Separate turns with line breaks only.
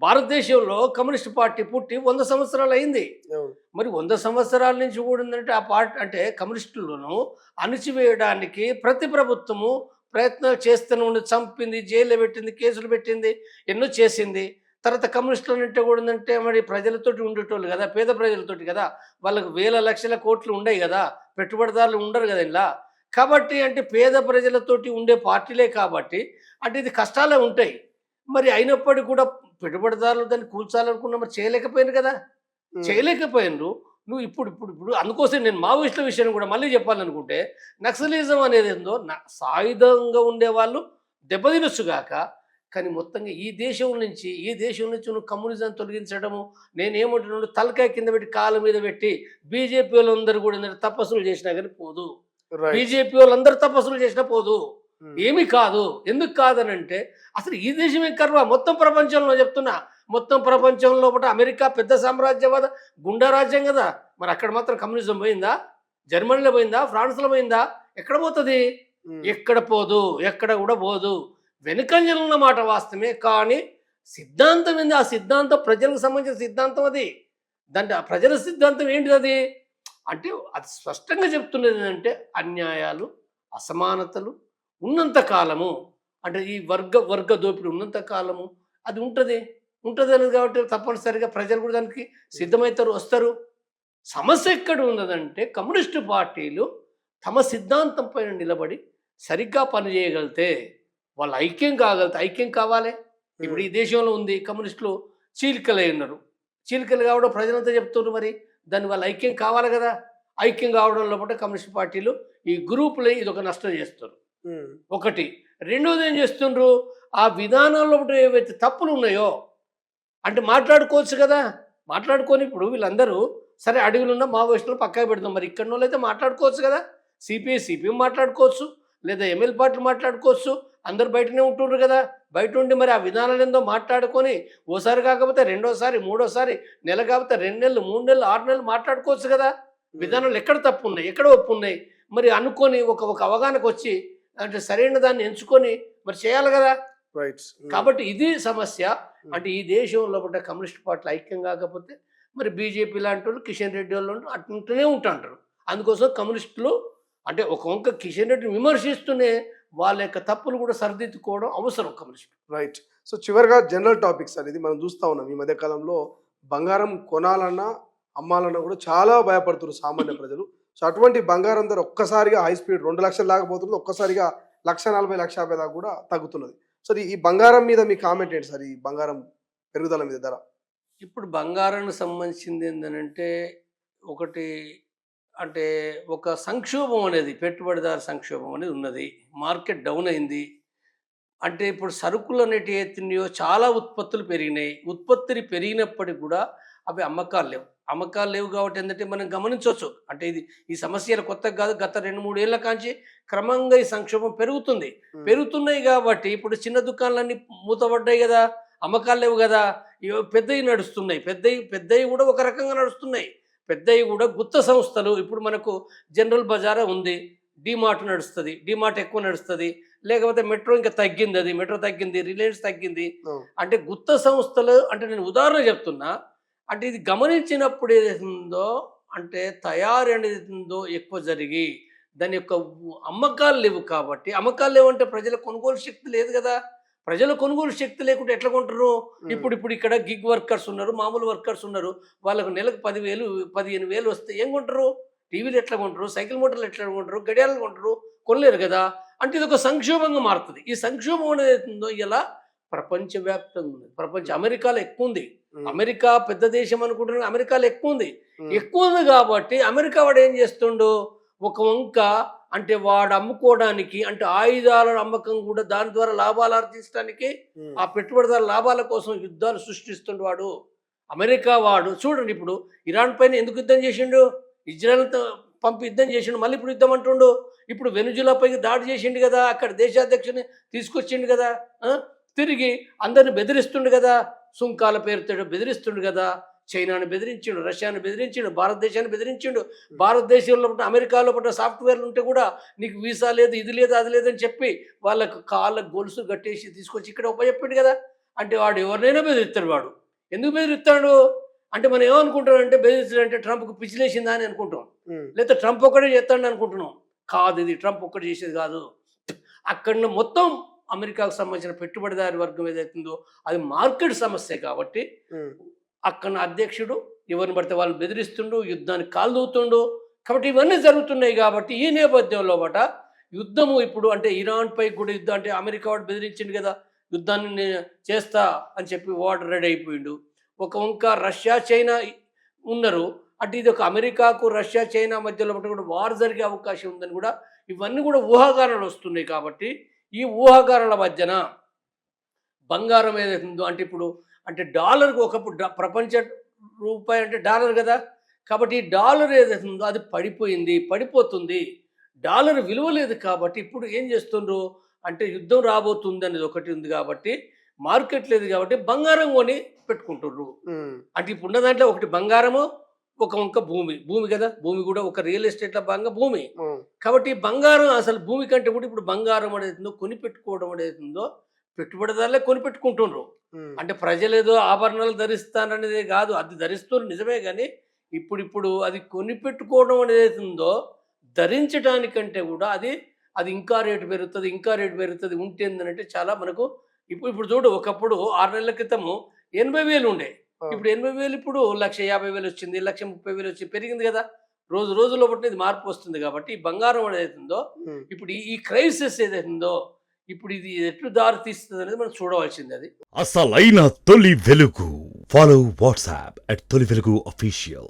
భారతదేశంలో communist party పుట్టి 100 సంవత్సరాలు అయింది.
అవును.
మరి 100 సంవత్సరాల నుంచి కూడా ఏందంటే ఆ పార్టీ అంటే కమ్యూనిస్టులను అణిచివేయడానికి ప్రతి ప్రభుత్వము ప్రయత్నాలు చేస్తూనే ఉంది. చంపింది, జైల్లో పెట్టింది, కేసులు పెట్టింది, ఎన్నో చేసింది. తర్వాత కమ్యూనిస్టులు అంటే కూడా ఏందంటే మరి ప్రజలతోటి ఉండేటోళ్ళు కదా! పేద ప్రజలతోటి కదా! వాళ్ళకి వేల లక్షల కోట్లు ఉండయి కదా! పెట్టుబడిదారులు ఉండరు కదా ఇందుల. కాబట్టి అంటే పేద ప్రజలతోటి ఉండే పార్టీలే కాబట్టి అంటే ఇది కష్టాలే ఉంటాయి. మరి అయినప్పటికి కూడా పెట్టుబడిదారులు దాన్ని కూల్చాలనుకున్నా మరి చేయలేకపోయారు కదా!
హ్మ్.
చేయలేకపోయినరు. నువ్వు ఇప్పుడు అందుకోసం నేను మావోయిస్టుల విషయం కూడా మళ్ళీ చెప్పాలనుకుంటే, నక్సలిజం అనేదేందో సాయుధంగా ఉండేవాళ్ళు దెబ్బతినొచ్చుగాక, కానీ మొత్తంగా ఈ దేశం నుంచి నువ్వు కమ్యూనిజాన్ని తొలగించడము, నేనేమంటున్నాను తలకాయ కింద పెట్టి, కాళ్ళ మీద పెట్టి బీజేపీ వాళ్ళందరూ కూడా ఏందంటే తపస్సులు చేసినా గానీ పోదు.
రైట్.
బీజేపీ వాళ్ళందరూ తపస్సులు చేసినా పోదు.
హ్మ్.
ఏమీ కాదు. ఎందుకు కాదనంటే, అసలు ఈ దేశమే కర్మ మొత్తం ప్రపంచంలో చెప్తున్నా. మొత్తం ప్రపంచం లోపట అమెరికా పెద్ద సామ్రాజ్యవాద గుండా రాజ్యం కదా! మరి అక్కడ మాత్రం కమ్యూనిజం పోయిందా? జర్మనీలో పోయిందా? ఫ్రాన్స్‌లో పోయిందా? ఎక్కడ పోతది?
హ్మ్.
ఎక్కడ పోదు. ఎక్కడ కూడా పోదు. వెనుకంజలున్న మాట వాస్తవమే. కానీ సిద్ధాంతం ఏంది? ఆ సిద్ధాంతం ప్రజలకు సంబంధించిన సిద్ధాంతం అది. ఆ ప్రజల సిద్ధాంతం ఏంటిదది? అంటే అది స్పష్టంగా చెప్తున్నది ఏంటంటే అన్యాయాలు, అసమానతలు ఉన్నంత కాలము అంటే ఈ వర్గ దోపిడీ ఉన్నంత కాలము అది ఉంటది. ఉంటదనేది కాబట్టి తప్పనిసరిగా ప్రజలు కూడా దానికి సిద్ధమైతారు, వస్తారు. సమస్య ఎక్కడ ఉన్నదంటే కమ్యూనిస్టు పార్టీలు తమ సిద్ధాంతం పైన నిలబడి సరిగ్గా పనిచేయగలిగితే వాళ్ళు ఐక్యం కావాలి. ఇప్పుడు
హ్మ్.
ఈ దేశంలో ఉంది కమ్యూనిస్టులు చీలికలై ఉన్నారు. చీలికలు కావడం ప్రజలంతా చెప్తున్నారు మరి. దాని వల్ల ఐక్యం కావాలి కదా! ఐక్యం కావడం లోపల కమ్యూనిస్ట్ పార్టీలు ఈ గ్రూపులై ఇదొక నష్టం చేస్తారు.
హ్మ్.
ఒకటి. రెండోది ఏం చేస్తుండ్రు? ఆ విధానాల్లో ఏవైతే తప్పులున్నాయో అంటే మాట్లాడుకోవచ్చు కదా! మాట్లాడుకొని ఇప్పుడు వీళ్ళందరూ సరే అడవిలున్న మావోయిస్టులు పక్కకు పెడదాం. మరి ఇక్కడనోళ్ళైతే మాట్లాడుకోవచ్చు కదా! సిపిఎం మాట్లాడుకోవచ్చు. లేదా ఎంఎల్ పార్టీలు మాట్లాడుకోవచ్చు. అందరూ బయటనే ఉంటుండ్రు కదా! బయటుండి మరి ఆ విధానాలేందో మాట్లాడుకొని ఓసారి కాకపోతే రెండోసారి, మూడోసారి, నెల కాకపోతే 2 నెలలు, 3 నెలలు, 6 నెలలు మాట్లాడుకోవచ్చు కదా!
హ్మ్.
విధానాలు ఎక్కడ తప్పున్నాయి? ఎక్కడ ఒప్పున్నాయి? మరి అనుకోని ఒక అవగాహనకొచ్చి అంటే సరైన దాన్ని ఎంచుకొని మరి చేయాలి కదా!
రైట్. హ్మ్.
కాబట్టి ఇది సమస్య.
హ్మ్.
అంటే ఈ దేశంలో పడ్డ కమ్యూనిస్ట్ పార్టీలు ఐక్యం కాకపోతే మరి బీజేపీ లాంటోళ్ళు, కిషన్ రెడ్డి వోళ్ళు అట్లుంటూనే ఉంటాంటారు. అందుకోసం కమ్యూనిస్టులు అంటే ఒక వంక కిషన్ రెడ్డిని విమర్శిస్తూనే వాళ్ళ యొక్క తప్పులు కూడా సరిదిద్దుకోవడం అవసరం కమ్యూనిస్టులు.
రైట్. సో, చివరగా జనరల్ టాపిక్స్ అనేది మనం చూస్తా ఉన్నాం. ఈ మధ్య కాలంలో బంగారం కొనాలన్నా, అమ్మాలన్నా కూడా చాలా భయపడుతున్నారు సామాన్య ప్రజలు. సో, అటువంటి బంగారం ధర ఒక్కసారిగా హై స్పీడ్ 2,00,000 దాకా పోతుంది. ఒక్కసారిగా 1,40,000, 1,50,000 దాకా కూడా తగ్గుతున్నది. సో, ఈ బంగారం మీద మీ కామెంట్ ఏంటి సార్? ఈ బంగారం పెరుగుదల మీద ధర?
ఇప్పుడు బంగారానికి సంబంధించింది ఏందనంటే ఒకటి అంటే ఒక సంక్షోభం అనేది పెట్టుబడిదారు సంక్షోభం అనేది ఉన్నది. మార్కెట్ డౌన్ అయింది. అంటే ఇప్పుడు సరుకులు అనేటివి ఏతున్నాయో చాలా ఉత్పత్తులు పెరిగినాయి. ఉత్పత్తులు పెరిగినప్పటికి కూడా అవి అమ్మకాలు లేవు. అమ్మకాలు లేవు కాబట్టి ఏందంటే మనం గమనించొచ్చు. అంటే ఈ సమస్యలు కొత్తగా కాదు. గత 2, 3 ఏళ్ల కాంచి క్రమంగా ఈ సంక్షోభం పెరుగుతుంది.
హ్మ్.
పెరుగుతున్నాయి కాబట్టి ఇప్పుడు చిన్న దుకాణాలన్నీ మూతపడ్డాయి గదా! అమ్మకాలు లేవు గదా! పెద్దయి నడుస్తున్నాయి. పెద్దయి కూడా ఒక రకంగా నడుస్తున్నాయి. పెద్దయి కూడా గుత్త సంస్థలు ఇప్పుడు మనకు జనరల్ బజారే ఉంది. డీమార్ట్ నడుస్తది. డీమార్ట్ ఎక్కువ నడుస్తది. లేకపోతే మెట్రో ఇంకా తగ్గిందది. మెట్రో తగ్గింది. రిలయన్స్ తగ్గింది.
అవును.
అంటే గుత్త సంస్థలు అంటే నేను ఉదాహరణ చెప్తున్నా. అంటే ఇది గమనించినప్పుడు ఏదైతుందో అంటే తయారీ అనేదుందో ఎక్కువ జరిగి దాని యొక్క అమ్మకాలు లేవు కాబట్టి అమ్మకాలు లేవంటే ప్రజల కొనుగోలు శక్తి లేదు గదా! ప్రజల కొనుగోలు శక్తి లేకుంటే ఎట్లా కొంటారు?
హ్మ్.
ఇప్పుడు ఇక్కడ గిగ్ వర్కర్స్ ఉన్నారు. మామూలు వర్కర్స్ ఉన్నారు. వాళ్ళకు నెలకు 10,000, 15,000 వస్తే ఏం కొంటారు? టీవీలు ఎట్లా కొంటారు? సైకిల్ మోటార్లు ఎట్లా కొంటారు? గడియారాలు కొంటారు? కొనలేరు గదా! అంటే ఇదొక సంక్షోభంగా మారుతది. ఈ సంక్షోభం అనేదుందో ఇలా ప్రపంచవ్యాప్తంగా ఉన్నది.
హ్మ్.
అమెరికాలో ఎక్కువుంది.
హ్మ్.
అమెరికా పెద్ద దేశం అనుకుంటున్నారు. అమెరికాలో ఎక్కువుంది.
హ్మ్.
ఎక్కువుంది కాబట్టి అమెరికా వాడు ఏం చేస్తుండు? ఒక వంక అంటే వాడు అమ్ముకోవడానికి అంటే ఆయుధాల అమ్మకం కూడా దాని ద్వారా లాభాలు ఆర్జించడానికి
హ్మ్.
ఆ పెట్టుబడిదారుల లాభాల కోసం యుద్ధాలు సృష్టిస్తుండు వాడు. అమెరికా వాడు చూడండి ఇప్పుడు ఇరాన్ పైన ఎందుకు యుద్ధం చేసిండు? ఇజ్రాయెల్‌తో పంపి యుద్ధం చేసిండు. మళ్ళీ ఇప్పుడు యుద్ధం అంటుండు. ఇప్పుడు వెనుజులాపైకి దాడి చేసిండు గదా! అక్కడ దేశాధ్యక్షుని తీసుకొచ్చిండు గదా! ఆ! తిరిగి అందరిని బెదిరిస్తుండు గదా! సుంకాల పేరుతోటి బెదిరిస్తుండు గదా! చైనాను బెదిరించిండు, రష్యాను బెదిరించిండు, భారతదేశాన్ని బెదిరించిండు.
హ్మ్.
భారతదేశంలో పుట్టిన అమెరికాలో పుట్టిన సాఫ్ట్‌వేర్‌లు ఉంటే కూడా నీకు వీసా లేదు, ఇది లేదు, అది లేదని చెప్పి వాళ్ళకు కాళ్ళకు గొలుసు కట్టేసి తీసుకొచ్చి ఇక్కడ అప్పజెప్పిండు గదా! అంటే వాడు ఎవరినైనా బెదిరిస్తాడు. వాడు ఎందుకు బెదిరిస్తాడు అంటే మనం ఏమనుకుంటాం బెదిరించాడంటే ట్రంప్కి పిచ్చిలేసిందా అని అనుకుంటాం, లేదా ట్రంప్ ఒక్కడే చేస్తాడని అనుకుంటున్నాం. కాదు, ఇది ట్రంప్ ఒక్కటి చేసేది కాదు. అక్కడ మొత్తం అమెరికాకు సంబంధించిన పెట్టుబడిదారి వర్గం ఏదైతుందో అది మార్కెట్ సమస్య కాబట్టి అక్కడ అధ్యక్షుడు ఎవరిని పడితే వాళ్ళు బెదిరిస్తుండు, యుద్ధానికి కాలు దూతుండు. కాబట్టి ఇవన్నీ జరుగుతున్నాయి. కాబట్టి ఈ నేపథ్యంలో యుద్ధము ఇప్పుడు అంటే ఇరాన్ పై కూడా యుద్ధం అంటే అమెరికా వాడు బెదిరించిండు కదా, యుద్ధాన్ని నేను చేస్తా అని చెప్పి వాడు రెడీ అయిపోయిండు. ఒక వంక రష్యా చైనా ఉన్నారు, అంటే ఇది ఒక అమెరికాకు రష్యా చైనా మధ్యలో కూడా వార్ జరిగే అవకాశం ఉందని కూడా ఇవన్నీ కూడా ఊహాగానాలు వస్తున్నాయి. కాబట్టి ఈ ఊహాగానాల మధ్యన బంగారం ఏదైతే ఉందో అంటే ఇప్పుడు అంటే డాలర్కి ఒకప్పుడు ప్రపంచ రూపాయి అంటే డాలర్ కదా, కాబట్టి ఈ డాలర్ ఏదైతే ఉందో అది పడిపోతుంది. డాలర్ విలువ లేదు. కాబట్టి ఇప్పుడు ఏం చేస్తుండ్రు అంటే యుద్ధం రాబోతుంది అనేది ఒకటి ఉంది కాబట్టి మార్కెట్ లేదు కాబట్టి బంగారం కొని పెట్టుకుంటుర్రు. అంటే ఇప్పుడు ఉన్న దాంట్లో ఒకటి బంగారము, ఒక వంక భూమి కదా, భూమి కూడా ఒక రియల్ ఎస్టేట్లో భాగంగా భూమి. కాబట్టి బంగారం అసలు భూమి కంటే కూడా ఇప్పుడు బంగారం అనేది కొని పెట్టుకోవడం అనేది పెట్టుబడిదారులే కొని పెట్టుకుంటుండ్రు. అంటే ప్రజలు ఏదో ఆభరణాలు ధరిస్తారనేది కాదు, అది ధరిస్తున్నారు నిజమే. కానీ ఇప్పుడు అది కొని పెట్టుకోవడం అనేది ఉందో ధరించడానికంటే కూడా అది ఇంకా రేటు పెరుగుతుంది ఉంటేందంటే చాలా మనకు ఇప్పుడు చూడు, ఒకప్పుడు 6 నెలల క్రితము 80,000 ఉండే, ఇప్పుడు 80,000 ఇప్పుడు 1,50,000 వచ్చింది, 1,30,000 వచ్చింది, పెరిగింది కదా. రోజులో బట్టి ఇది మార్పు వస్తుంది. కాబట్టి ఈ బంగారం ఏదైతుందో ఇప్పుడు ఈ క్రైసిస్ ఏదైతుందో ఇప్పుడు ఇది ఎట్లు దారి తీస్తుంది అనేది మనం చూడవలసింది. అది
అసలైన తొలి వెలుగు. ఫాలో వాట్సాప్ @తొలి వెలుగు official.